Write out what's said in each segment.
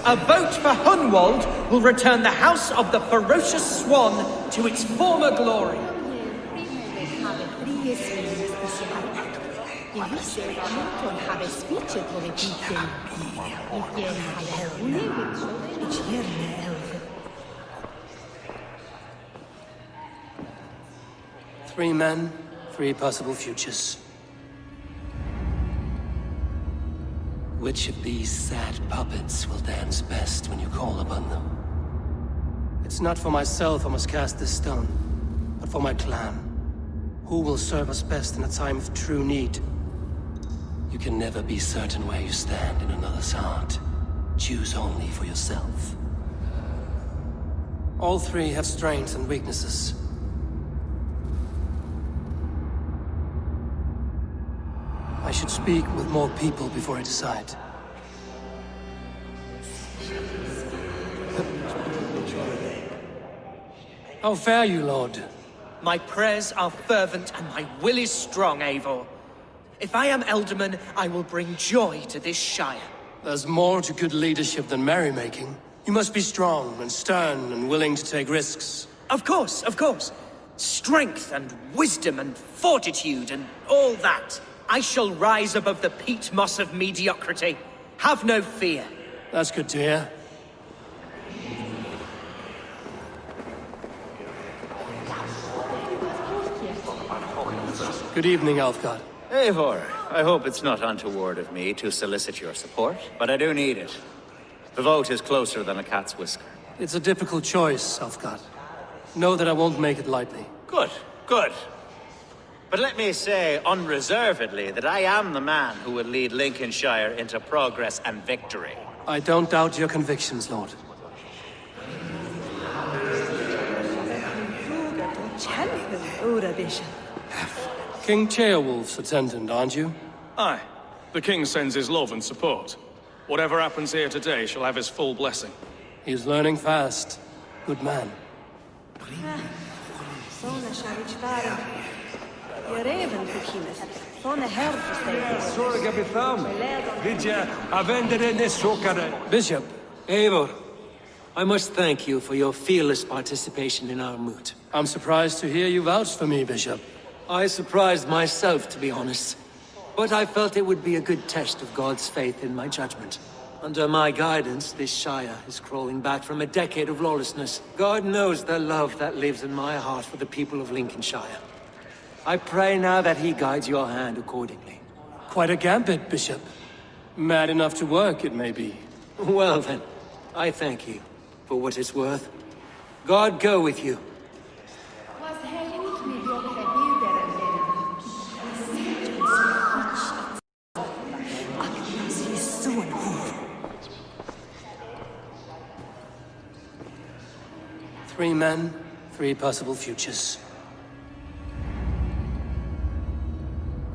A vote for Hunwald will return the House of the Ferocious Swan to its former glory. Three men, three possible futures. Which of these sad puppets will dance best when you call upon them? It's not for myself I must cast this stone, but for my clan. Who will serve us best in a time of true need? You can never be certain where you stand in another's heart. Choose only for yourself. All three have strengths and weaknesses. I should speak with more people before I decide. How fare you, Lord? My prayers are fervent and my will is strong, Eivor. If I am Elderman, I will bring joy to this Shire. There's more to good leadership than merrymaking. You must be strong and stern and willing to take risks. Of course, of course. Strength and wisdom and fortitude and all that. I shall rise above the peat moss of mediocrity. Have no fear. That's good to hear. Good evening, Alfgard. Eivor, I hope it's not untoward of me to solicit your support, but I do need it. The vote is closer than a cat's whisker. It's a difficult choice, Alfgard. Know that I won't make it lightly. Good, good. But let me say unreservedly that I am the man who will lead Lincolnshire into progress and victory. I don't doubt your convictions, Lord. King Ceolwulf's attendant, aren't you? Aye. The king sends his love and support. Whatever happens here today shall have his full blessing. He's learning fast. Good man. Bishop. Eivor, I must thank you for your fearless participation in our moot. I'm surprised to hear you vouch for me, Bishop. I surprised myself, to be honest. But I felt it would be a good test of God's faith in my judgment. Under my guidance, this Shire is crawling back from a decade of lawlessness. God knows the love that lives in my heart for the people of Lincolnshire. I pray now that he guides your hand accordingly. Quite a gambit, Bishop. Mad enough to work, it may be. Well then, I thank you for what it's worth. God go with you. Three men, three possible futures.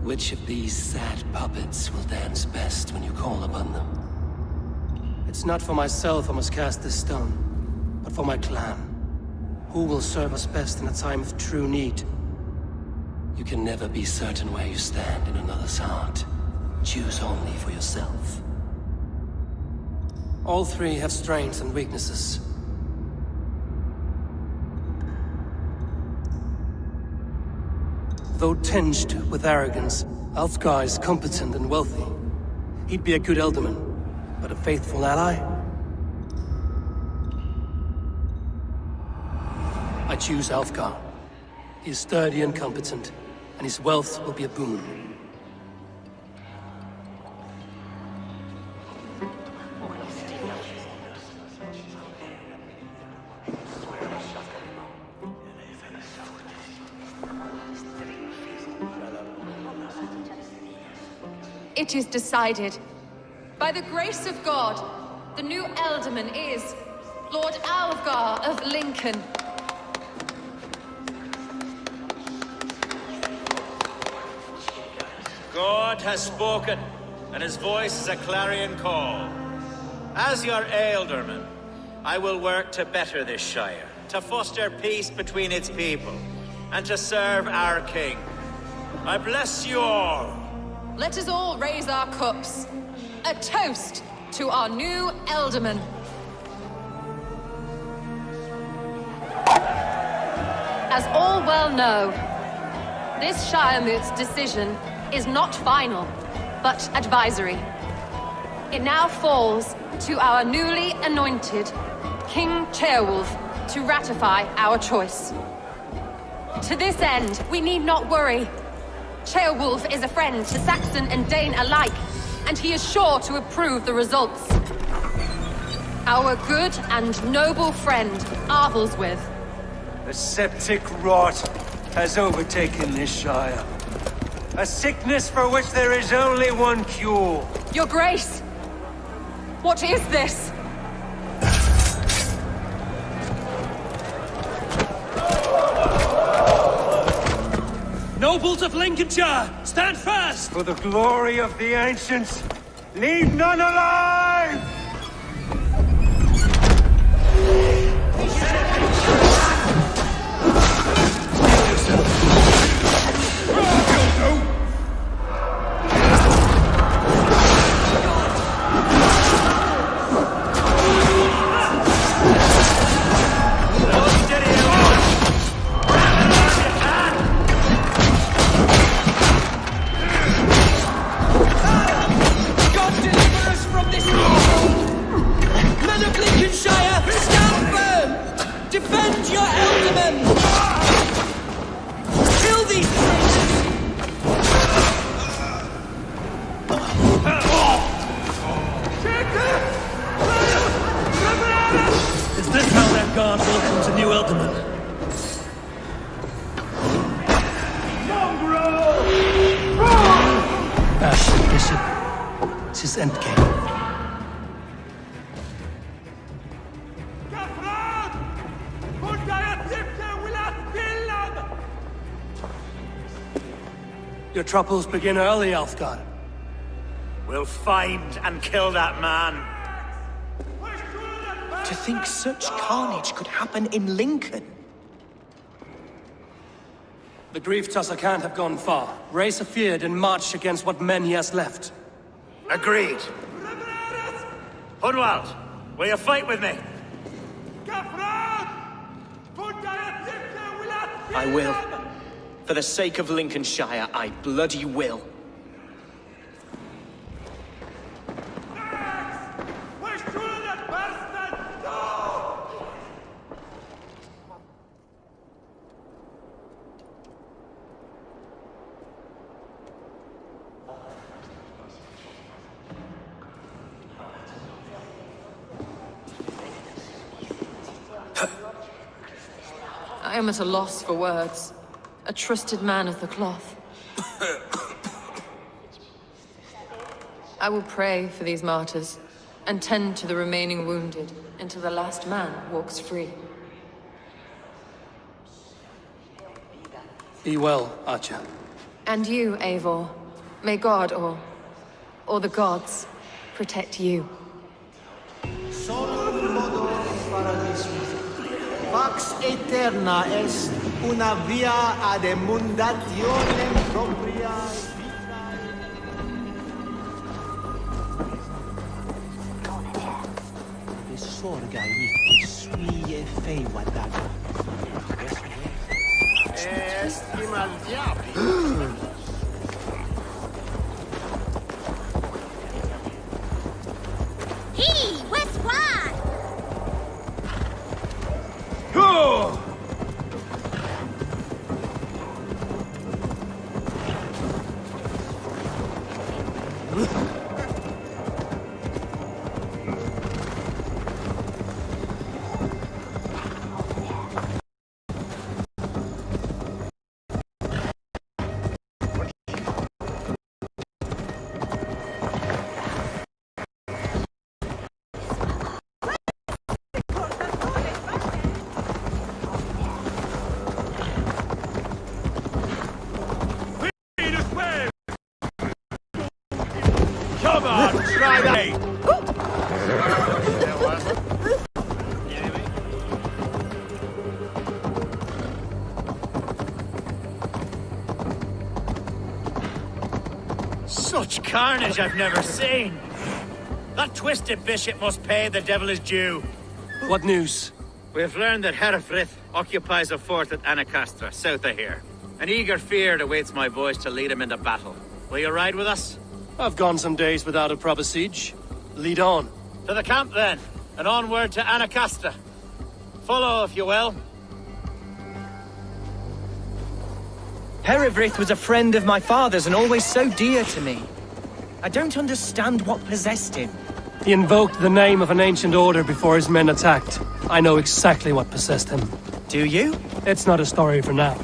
Which of these sad puppets will dance best when you call upon them? It's not for myself I must cast this stone, but for my clan. Who will serve us best in a time of true need? You can never be certain where you stand in another's heart. Choose only for yourself. All three have strengths and weaknesses. Though tinged with arrogance, Alfgar is competent and wealthy. He'd be a good Elderman, but a faithful ally? I choose Alfgar. He is sturdy and competent, and his wealth will be a boon. It is decided. By the grace of God, the new Elderman is Lord Alfgar of Lincoln. God has spoken, and his voice is a clarion call. As your Ealdorman, I will work to better this Shire, to foster peace between its people, and to serve our king. I bless you all. let us all raise our cups. A toast to our new Elderman. As all well know, this Shiremoot's decision is not final, but advisory. It now falls to our newly anointed King Ceolwulf to ratify our choice. To this end, we need not worry. Ceolwulf is a friend to Saxon and Dane alike, and he is sure to approve the results. Our good and noble friend, Arthelswith. The septic rot has overtaken this Shire. A sickness for which there is only one cure. Your Grace! What is this? Nobles of Lincolnshire, stand fast! For the glory of the ancients, leave none alive! Your troubles begin early, Alfgar. We'll find and kill that man. To think such carnage could happen in Lincoln. The grief Tusser can't have gone far. Raise a feared and march against what men he has left. Agreed. Hunwald, will you fight with me? I will. For the sake of Lincolnshire, I bloody will. I am at a loss for words. A trusted man of the cloth. I will pray for these martyrs, and tend to the remaining wounded, until the last man walks free. Be well, Archer. And you, Eivor. May God, or the gods, protect you. Solo un modo paradisum. Pax eterna est una via ad emundationem propria vitae. Sorga iti sui e fei wadaga. Estima al diablo. Hey, what's what? Such carnage I've never seen. That twisted bishop must pay the devil his due. What news? We've learned that Herefrith occupies a fort at Anacastra, south of here. An eager fear awaits my boys to lead him into battle. Will you ride with us? I've gone some days without a proper siege. Lead on. To the camp then, and onward to Anacastra. Follow, if you will. Herefrith was a friend of my father's and always so dear to me. I don't understand what possessed him. He invoked the name of an ancient order before his men attacked. I know exactly what possessed him. Do you? It's not a story for now.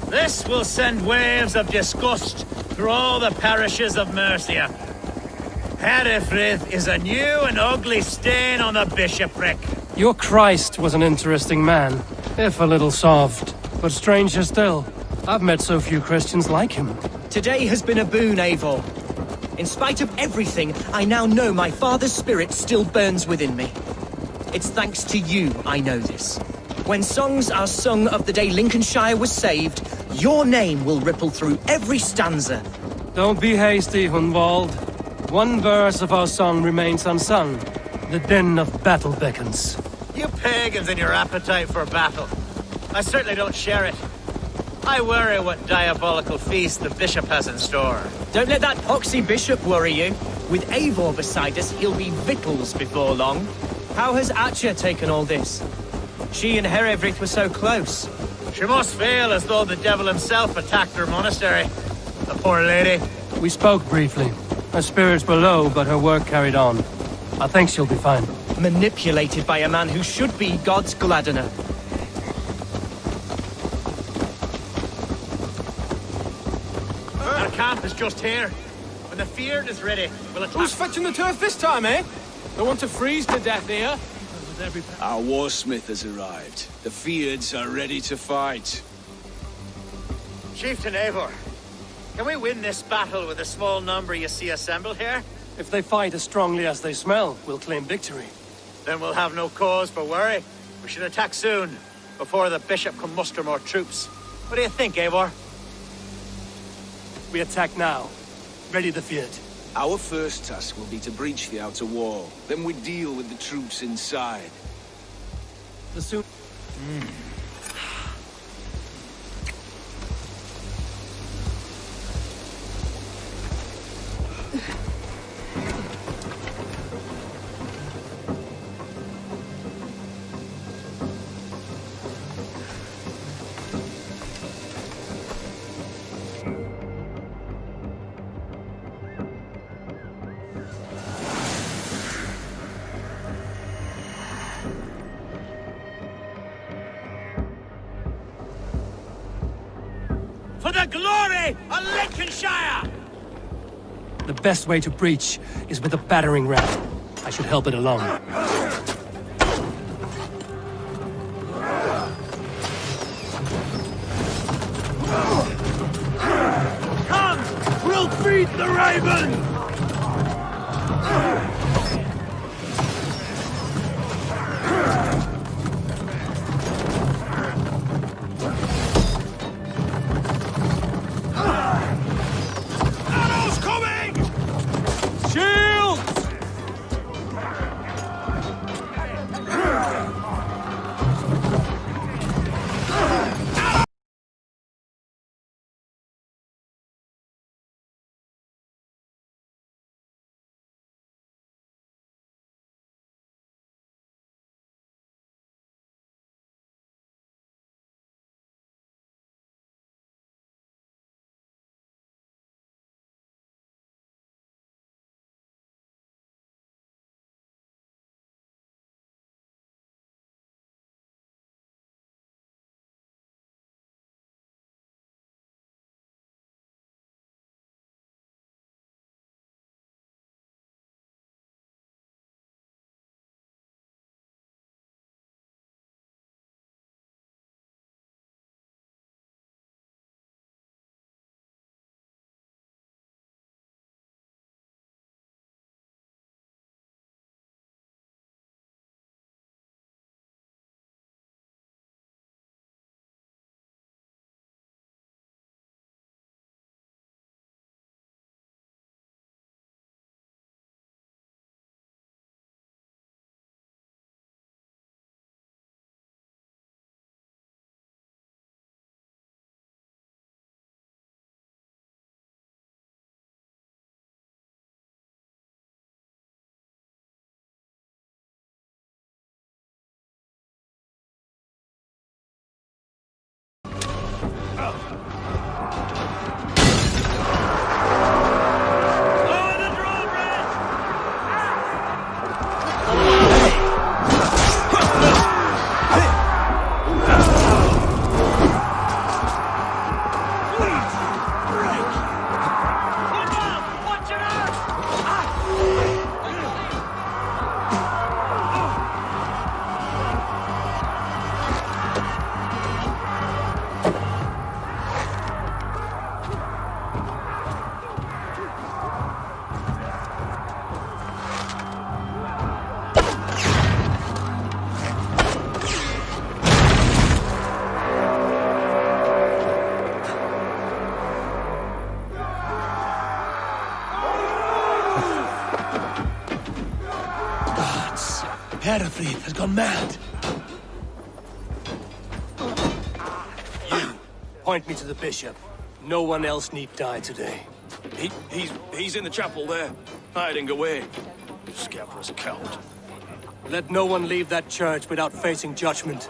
This will send waves of disgust through all the parishes of Mercia. Herefrith is a new and ugly stain on the bishopric. Your Christ was an interesting man, if a little soft. But stranger still, I've met so few Christians like him. Today has been a boon, Eivor. In spite of everything, I now know my father's spirit still burns within me. It's thanks to you I know this. When songs are sung of the day Lincolnshire was saved, your name will ripple through every stanza. Don't be hasty, Hunwald. One verse of our song remains unsung. The din of battle beckons. You pagans and your appetite for battle. I certainly don't share it. I worry what diabolical feast the bishop has in store. Don't let that poxy bishop worry you. With Eivor beside us, he'll be victuals before long. How has Atcha taken all this? She and Herefrith were so close. She must feel as though the devil himself attacked her monastery. The poor lady. We spoke briefly. Her spirits were low, but her work carried on. I think she'll be fine. Manipulated by a man who should be God's gladdener. Our camp is just here. When the feared is ready, we'll attack. Who's fetching the turf this time, eh? Don't want to freeze to death here. Our warsmith has arrived. The Feards are ready to fight. Chieftain Eivor, can we win this battle with the small number you see assembled here? If they fight as strongly as they smell, we'll claim victory. Then we'll have no cause for worry. We should attack soon, before the bishop can muster more troops. What do you think, Eivor? We attack now. Ready the field. Our first task will be to breach the outer wall. Then we deal with the troops inside. The soon... For the glory of Lincolnshire! The best way to breach is with a battering ram. I should help it along. Come! We'll feed the raven! Hereford has gone mad. You, point me to the bishop. No one else need die today. He's in the chapel there, hiding away. Scabrous coward. Let no one leave that church without facing judgment.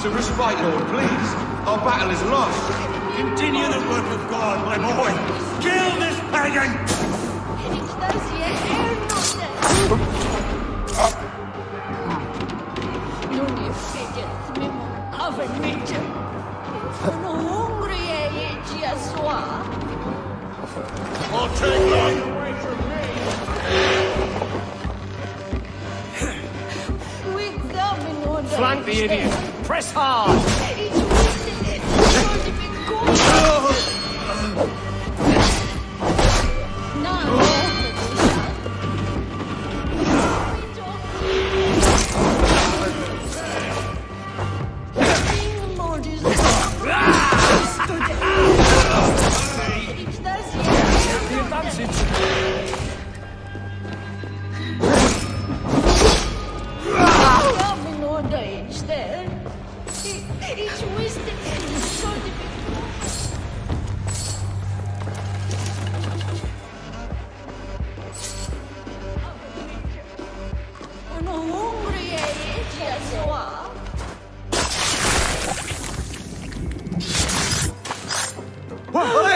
To respite, Lord, please. Our battle is lost. Continue the work of God, my boy. Kill this pagan! I'll take life away from me! Flank the idiot! Press hard!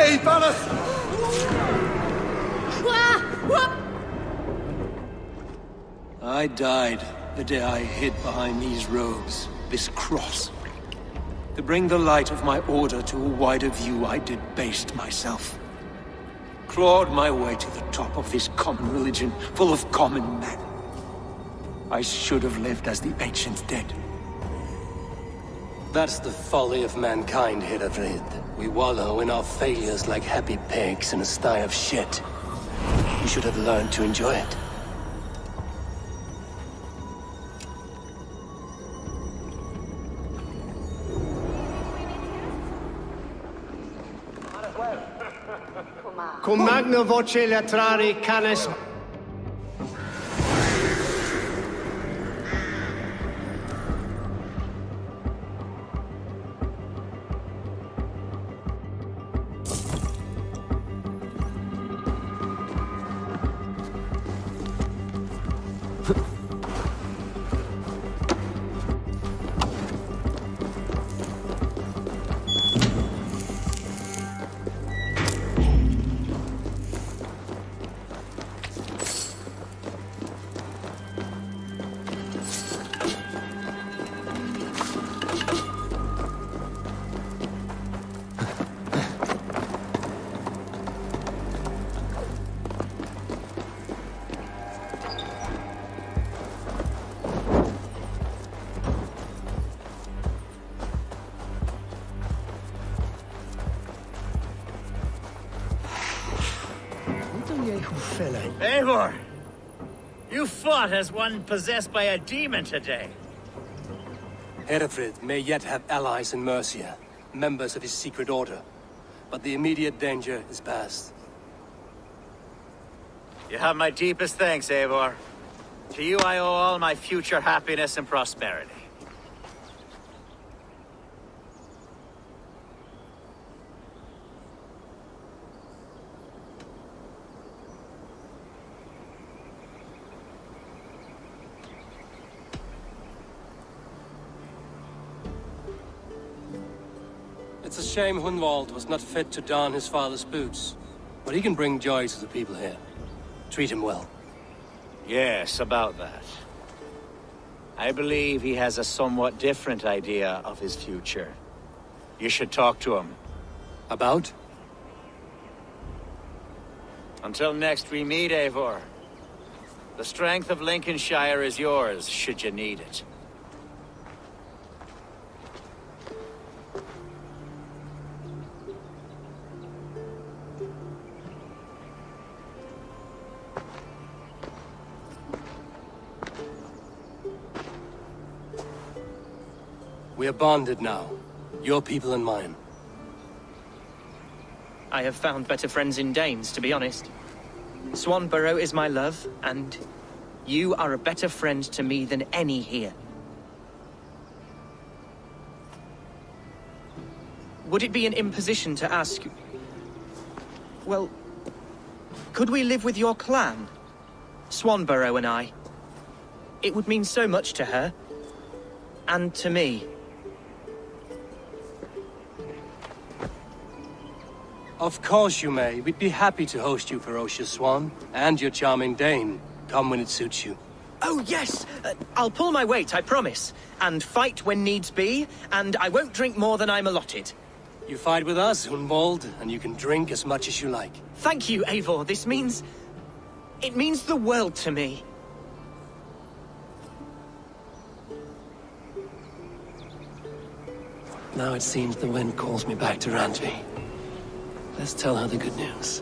Hey, Ballas! I died the day I hid behind these robes, this cross. To bring the light of my order to a wider view, I debased myself. Clawed my way to the top of this common religion, full of common men. I should have lived as the ancient dead. That's the folly of mankind, Hereford. We wallow in our failures like happy pigs in a sty of shit. We should have learned to enjoy it. Cum magna voce latrari canes... Eivor! You fought as one possessed by a demon today. Hereford may yet have allies in Mercia, members of his secret order, but the immediate danger is past. You have my deepest thanks, Eivor. To you I owe all my future happiness and prosperity. It's a shame Hunwald was not fit to don his father's boots, but he can bring joy to the people here. Treat him well. Yes, about that. I believe he has a somewhat different idea of his future. You should talk to him. About? Until next we meet, Eivor. The strength of Lincolnshire is yours, should you need it. We are bonded now. Your people and mine. I have found better friends in Danes, to be honest. Swanborough is my love, and you are a better friend to me than any here. Would it be an imposition to ask... Well, could we live with your clan? Swanborough and I. It would mean so much to her. And to me. Of course you may. We'd be happy to host you, ferocious Swan. And your charming Dane. Come when it suits you. Oh, yes! I'll pull my weight, I promise. And fight when needs be, and I won't drink more than I'm allotted. You fight with us, Hunwald, and you can drink as much as you like. Thank you, Eivor. This means... it means the world to me. Now it seems the wind calls me back to Randvi. Let's tell her the good news.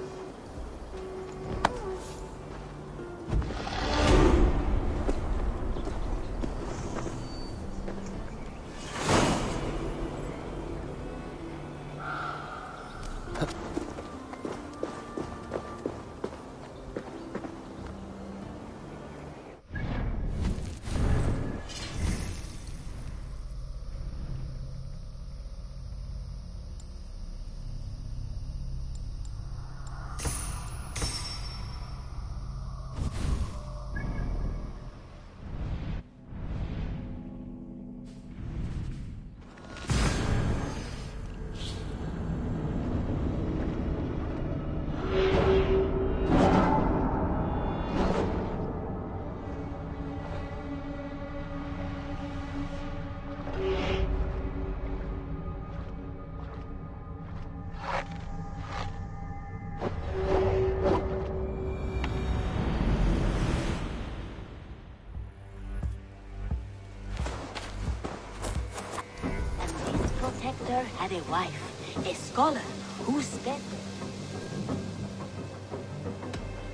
Had a wife, a scholar, who spent...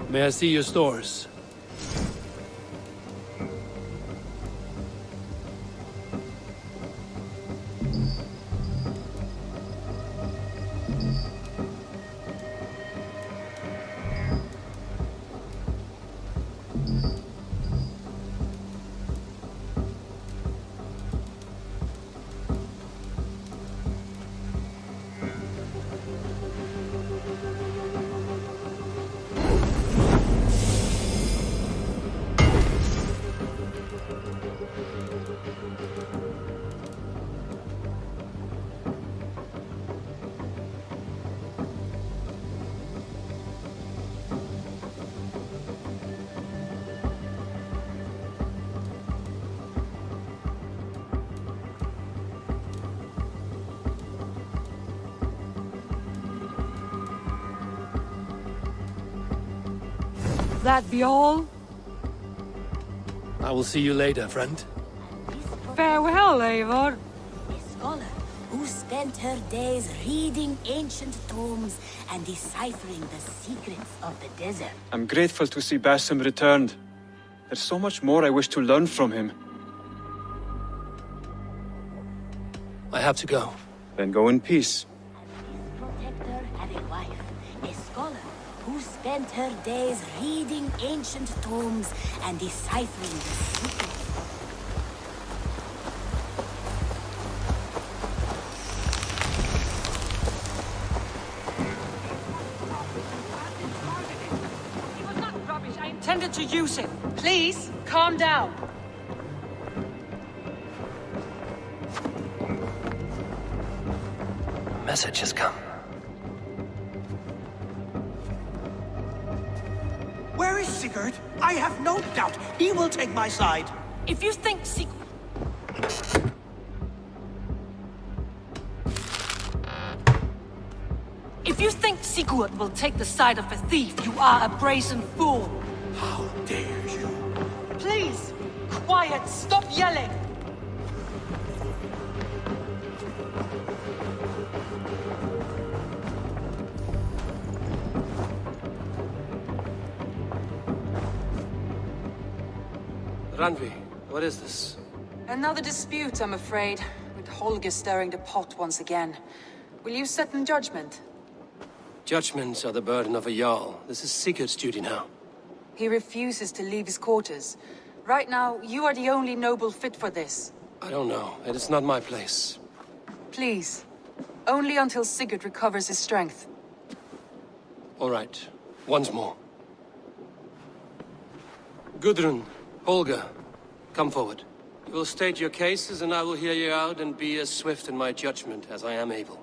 May I see your stores? That be all? I will see you later, friend. Farewell, Eivor. A scholar who spent her days reading ancient tomes and deciphering the secrets of the desert. I'm grateful to see Basim returned. There's so much more I wish to learn from him. I have to go. Then go in peace. His protector had a wife, a scholar who spent her days reading ancient tomes and deciphering the secrets. It was not rubbish. I intended to use it. Please, calm down. A message has come. Where is Sigurd? I have no doubt he will take my side. If you think Sigurd will take the side of a thief, you are a brazen fool. How dare you? Please, quiet, stop yelling. Randvi, what is this? Another dispute, I'm afraid. with Holger stirring the pot once again. Will you sit in judgment? Judgments are the burden of a Jarl. This is Sigurd's duty now. He refuses to leave his quarters. Right now, you are the only noble fit for this. I don't know. It is not my place. Please. Only until Sigurd recovers his strength. All right. Once more. Gudrun, Holger, come forward. You will state your cases, and I will hear you out and be as swift in my judgment as I am able.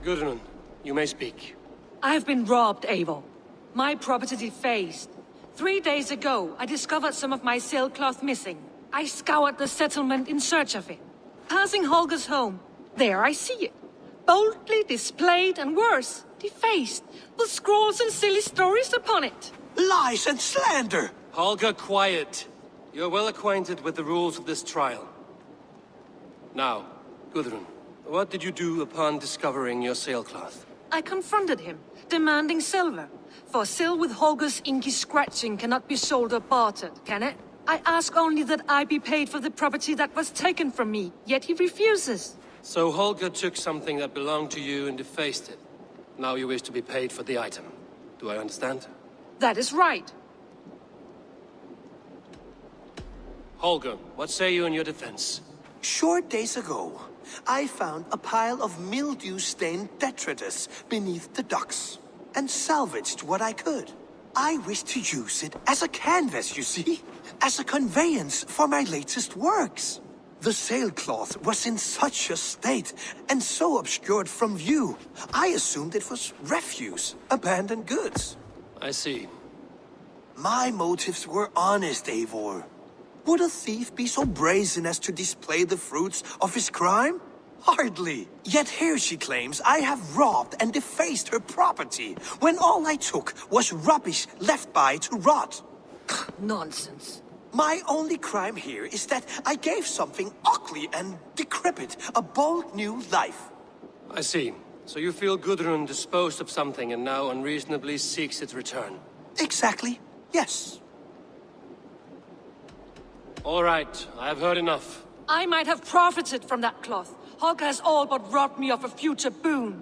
Gudrun, you may speak. I have been robbed, Eivor. My property defaced. 3 days ago, I discovered some of my sailcloth missing. I scoured the settlement in search of it. Passing Holger's home, there I see it. Boldly displayed and worse, defaced, with scrawls and silly stories upon it. Lies and slander! Holger, quiet. You're well acquainted with the rules of this trial. Now, Gudrun, what did you do upon discovering your sailcloth? I confronted him, demanding silver. For sil with Holger's inky scratching cannot be sold or bartered, can it? I ask only that I be paid for the property that was taken from me, yet he refuses. So Holger took something that belonged to you and defaced it. Now you wish to be paid for the item. Do I understand? That is right. Holger, what say you in your defense? Short days ago, I found a pile of mildew-stained detritus beneath the docks, and salvaged what I could. I wish to use it as a canvas, you see? As a conveyance for my latest works. The sailcloth was in such a state, and so obscured from view, I assumed it was refuse, abandoned goods. I see. My motives were honest, Eivor. Would a thief be so brazen as to display the fruits of his crime? Hardly. Yet here she claims I have robbed and defaced her property, when all I took was rubbish left by to rot. Nonsense. My only crime here is that I gave something ugly and decrepit a bold new life. I see. So you feel Gudrun disposed of something and now unreasonably seeks its return? Exactly. Yes. All right. I have heard enough. I might have profited from that cloth. Holger has all but robbed me of a future boon.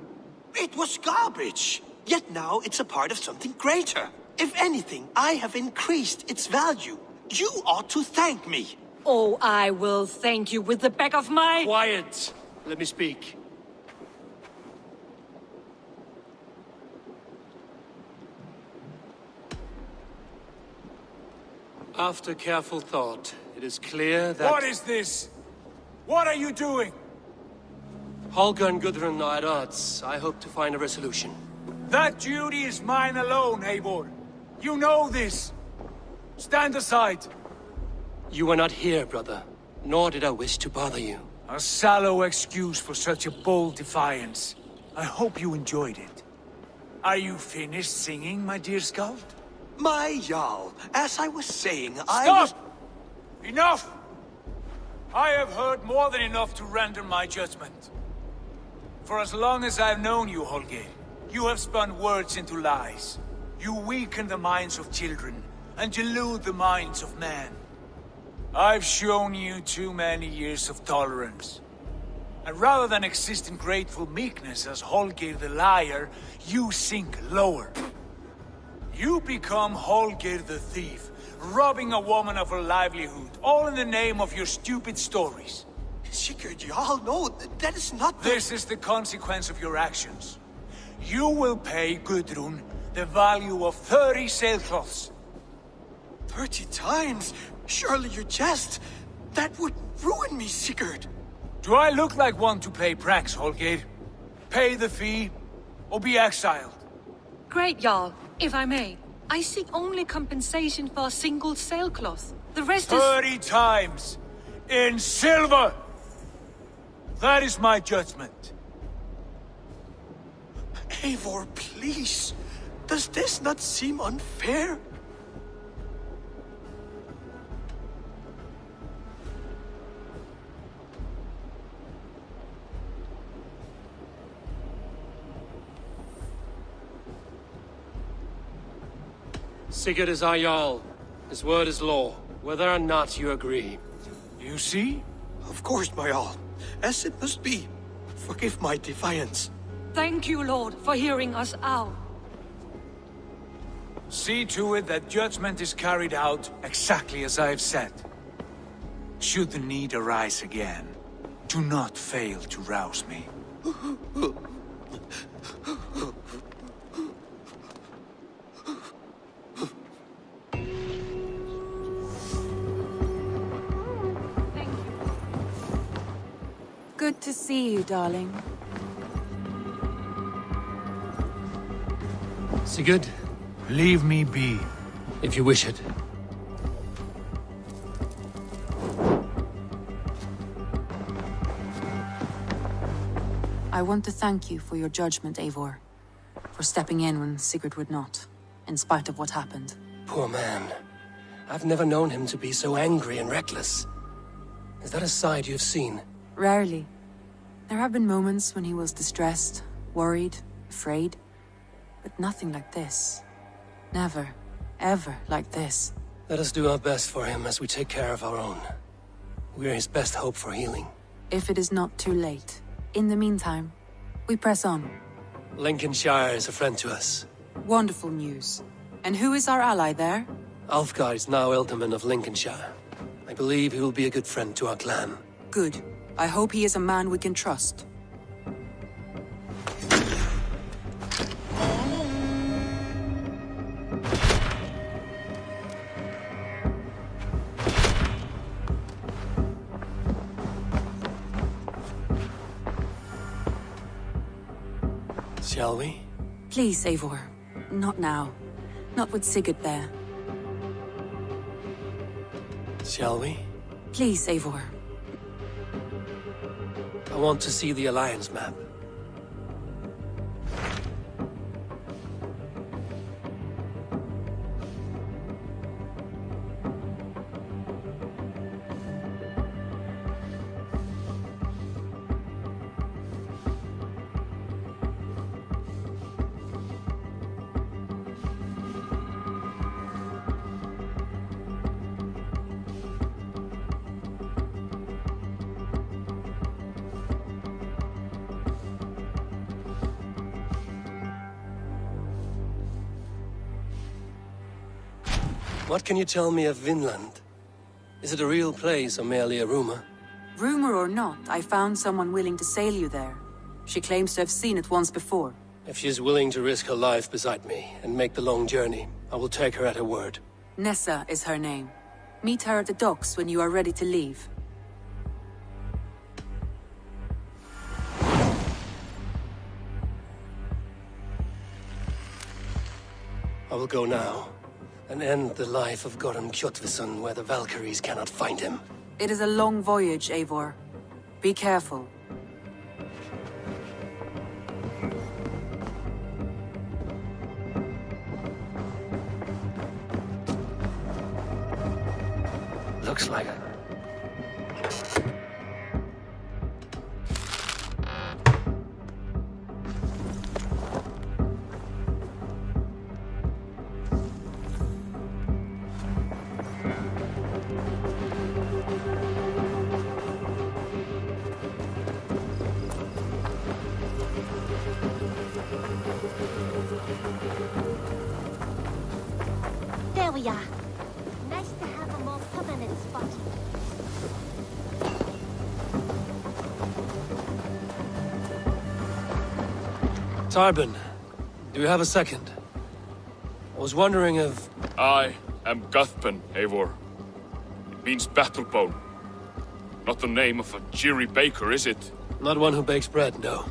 It was garbage. Yet now it's a part of something greater. If anything, I have increased its value. You ought to thank me. Oh, I will thank you with the back of my... Quiet! Let me speak. After careful thought, it is clear that... What is this? What are you doing? Holger and Gudrun are at odds. I hope to find a resolution. That duty is mine alone, Eivor. You know this. Stand aside. You were not here, brother. Nor did I wish to bother you. A sallow excuse for such a bold defiance. I hope you enjoyed it. Are you finished singing, my dear Skald? My Jarl, as I was saying, Stop! Enough! I have heard more than enough to render my judgment. For as long as I've known you, Holger, you have spun words into lies. You weaken the minds of children, and delude the minds of men. I've shown you too many years of tolerance. And rather than exist in grateful meekness as Holger the liar, you sink lower. You become Holger the thief, robbing a woman of her livelihood, all in the name of your stupid stories. Sigurd, Jarl, no, that is not the... This is the consequence of your actions. You will pay Gudrun the value of 30 sailcloths. 30 times? Surely you jest. That would ruin me, Sigurd. Do I look like one to play pranks, Holger? Pay the fee, or be exiled. Great, Jarl. If I may, I seek only compensation for a single sailcloth. The rest is... 30 times! In silver! That is my judgment. Eivor, please. Does this not seem unfair? Sigurd is our Jarl. His word is law, whether or not you agree. You see? Of course, my all. As it must be. Forgive my defiance. Thank you, Lord, for hearing us out. See to it that judgment is carried out exactly as I have said. Should the need arise again, do not fail to rouse me. Good to see you, darling. Sigurd, Leave me be. if you wish it. I want to thank you for your judgment, Eivor. For stepping in when Sigurd would not, in spite of what happened. Poor man. I've never known him to be so angry and reckless. Is that a side you've seen? Rarely. There have been moments when he was distressed, worried, afraid. But nothing like this. Never, ever like this. Let us do our best for him as we take care of our own. We're his best hope for healing. If it is not too late. In the meantime, we press on. Lincolnshire is a friend to us. Wonderful news. And who is our ally there? Alfgar is now Ealdorman of Lincolnshire. I believe he will be a good friend to our clan. Good. I hope he is a man we can trust. Shall we? Please, Eivor. Not now. Not with Sigurd there. Shall we? Please, Eivor. I want to see the Alliance map. What can you tell me of Vinland? Is it a real place or merely a rumor? Rumor or not, I found someone willing to sail you there. She claims to have seen it once before. If she is willing to risk her life beside me and make the long journey, I will take her at her word. Nessa is her name. Meet her at the docks when you are ready to leave. I will go now, and end the life of Goran Kjotveson where the Valkyries cannot find him. It is a long voyage, Eivor. Be careful. Looks like it. There we are. Nice to have a more permanent spot. Tarbin, do you have a second? I was wondering if... I am Guthpen, Eivor. It means battlebone. Not the name of a cheery baker, is it? Not one who bakes bread, no.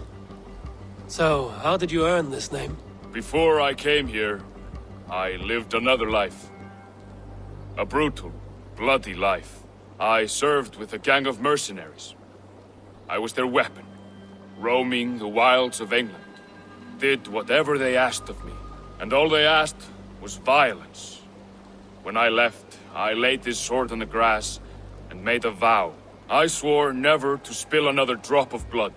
So, how did you earn this name? Before I came here, I lived another life. A brutal, bloody life. I served with a gang of mercenaries. I was their weapon, roaming the wilds of England. Did whatever they asked of me, and all they asked was violence. When I left, I laid this sword on the grass and made a vow. I swore never to spill another drop of blood,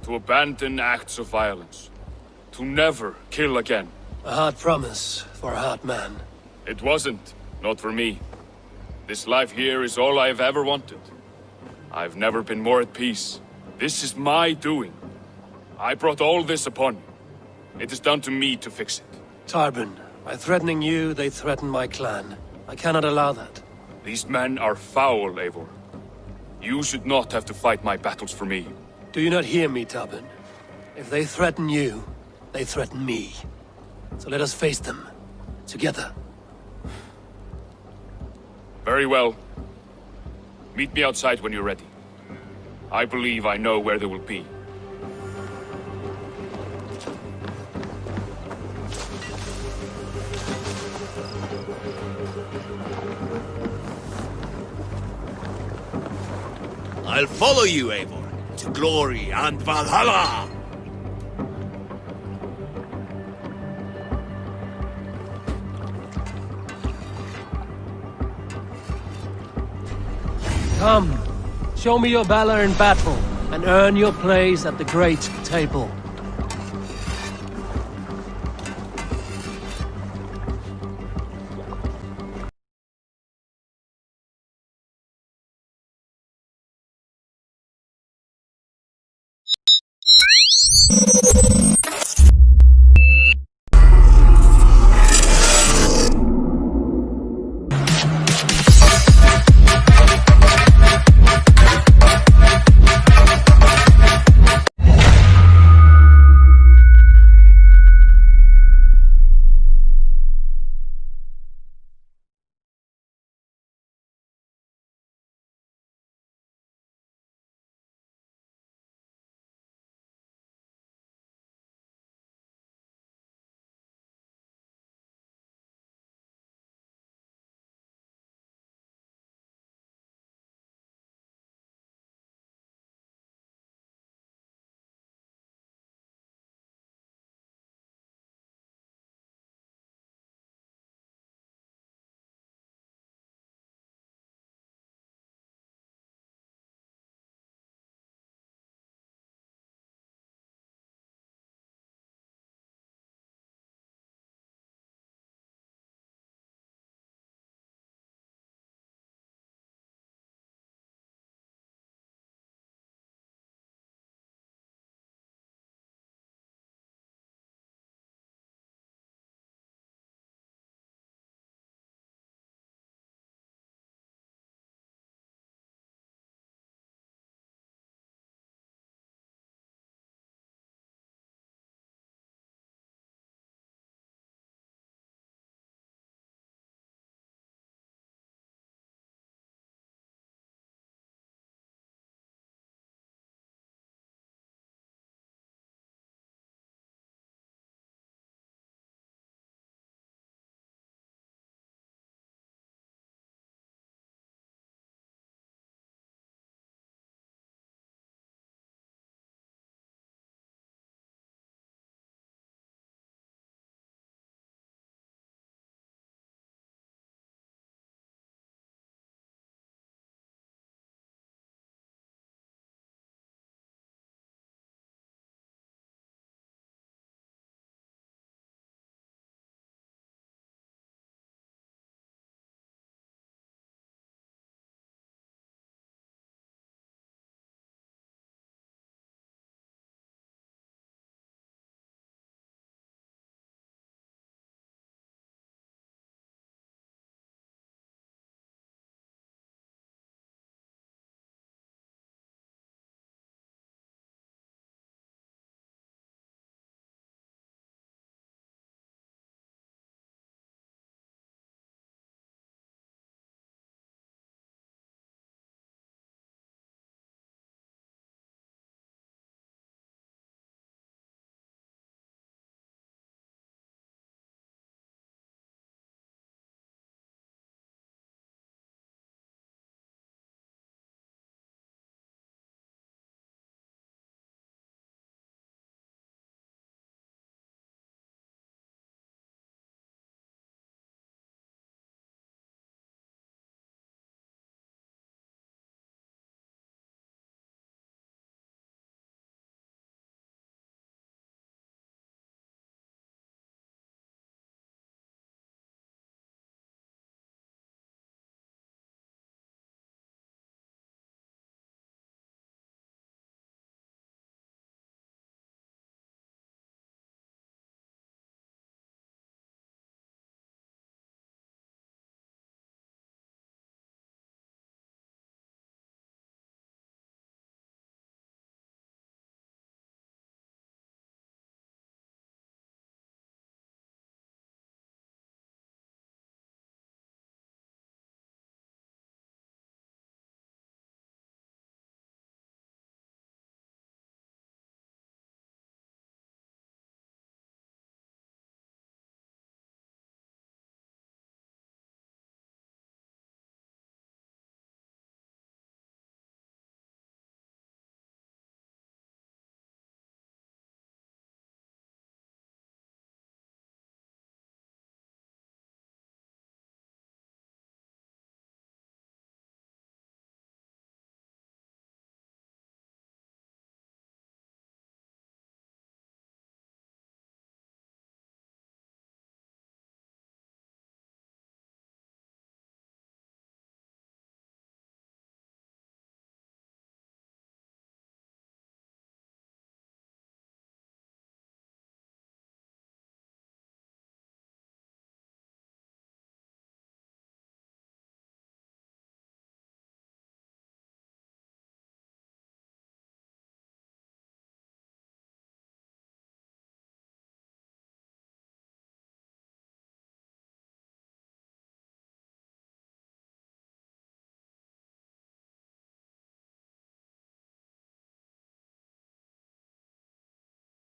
to abandon acts of violence, to never kill again. A hard promise for a hard man. It wasn't, not for me. This life here is all I've ever wanted. I've never been more at peace. This is my doing. I brought all this upon you. It is down to me to fix it. Tarbin, by threatening you, they threaten my clan. I cannot allow that. These men are foul, Eivor. You should not have to fight my battles for me. Do you not hear me, Tarbin? If they threaten you, they threaten me. So let us face them. Together. Very well. Meet me outside when you're ready. I believe I know where they will be. I'll follow you, Eivor, to glory and Valhalla! Come, show me your valor in battle, and earn your place at the great table.